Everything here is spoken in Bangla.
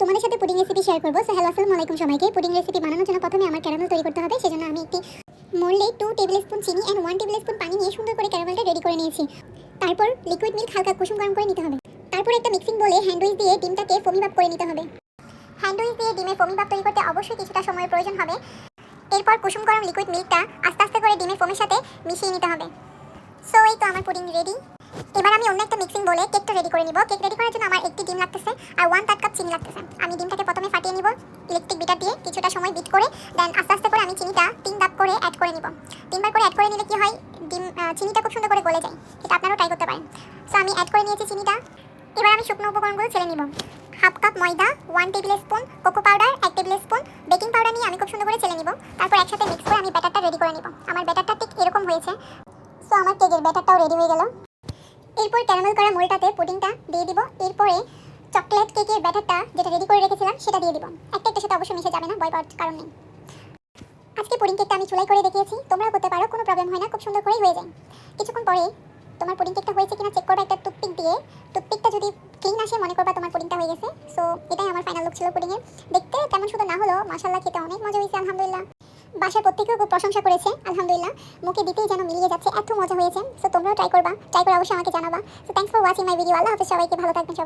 তোমাদের সাথে পুডিং রেসিপি শেয়ার করব। সো হ্যালো, আসসালামু আলাইকুম সবাইকে। পুডিং রেসিপি বানানোর জন্য প্রথমে আমার ক্যারামেল তৈরি করতে হবে। সেজন্য আমি একটি মোল্ডে 2 টেবিলস্পুন চিনি এন্ড 1 টেবিলস্পুন পানি নিয়ে সুন্দর করে ক্যারামেলটা রেডি করে নিয়েছি। তারপর লিকুইড মিল্ক হালকা কুসুম গরম করে নিতে হবে। তারপর একটা মিক্সিং বোলে হ্যান্ড উইচ দিয়ে ডিমটাকে ফোমি ভাব করে নিতে হবে। হ্যান্ড উইচ দিয়ে ডিমে ফোমি ভাব তৈরি করতে অবশ্যই কিছুটা সময়ের প্রয়োজন হবে। এরপর কুসুম গরম লিকুইড মিল্কটা আস্তে আস্তে করে ডিমের ফোমের সাথে মিশিয়ে নিতে হবে। সো এই তো আমার পুডিং রেডি। এবার আমি অন্য একটা মিক্সিং বলে কেকটা রেডি করে নিব। কেক রেডি করার জন্য আমার একটি ডিম লাগতেছে আর 1/3 কাপ চিনি লাগতেছে। আমি ডিমটাকে প্রথমে ফাটিয়ে নিব ইলেকট্রিক বিটার দিয়ে, কিছুটা সময় বিট করে দেন আস্তে আস্তে করে আমি চিনিটা 3 ধাপ করে অ্যাড করে নিব। 3বার করে অ্যাড করে নিলে কি হয়, চিনিটা খুব সুন্দর করে গলে যায়। এটা আপনারাও ট্রাই করতে পারেন। সো আমি অ্যাড করে নিয়েছি চিনিটা। এবার আমি শুকনো উপকরণগুলো ছেড়ে নিব। হাফ কাপ ময়দা, 1 table spoon cocoa powder, 1 table spoon baking powder নিয়ে আমি খুব সুন্দর করে ছেড়ে নিব। তারপর একসাথে মিক্স করে আমি ব্যাটারটা রেডি করে নিব। আমার ব্যাটারটা ঠিক এরকম হয়েছে। সো আমার কেকের ব্যাটারটাও রেডি হয়ে গেল। এরপর ক্যারামেল করা মোলটাতে পুডিংটা দিয়ে দিব। এরপরে চকলেট কেকের ব্যাটারটা যেটা রেডি করে রেখেছিলাম সেটা দিয়ে দিব। একটা একটার সাথে অবশ্যই মিশে যাবে না, ভয় পাওয়ার কারণ নেই। আজকে পুডিং কেকটা আমি চুলাই করে দেখিয়েছি, তোমরাও করতে পারো, কোনো প্রবলেম হয় না, খুব সুন্দর করেই হয়ে যায়। কিছুক্ষণ পরে তোমার পুডিং কেকটা হয়েছে কিনা চেক করবে একটা টুথপিক দিয়ে। টুথপিকটা যদি ক্লিন আসে মনে করবা তোমার পুডিংটা হয়ে গেছে। সো এটাই আমার ফাইনাল লুক ছিল পুডিংয়ের। দেখতে তেমন শুধু না হলো, মাশাআল্লাহ খেতে অনেক মজা হয়েছে আলহামদুলিল্লাহ। বাসার প্রত্যেকেও খুব প্রশংসা করেছে আলহামদুলিল্লাহ। মুখে দিতেই যেন মিলিয়ে যাচ্ছে, এত মজা হয়েছে। সো তোমরাও ট্রাই করবা, ট্রাই করে অবশ্যই আমাকে জানাবা। So thanks for watching my video. আল্লাহ হাফেজ সবাইকে, ভালো থাকবেন সবাই।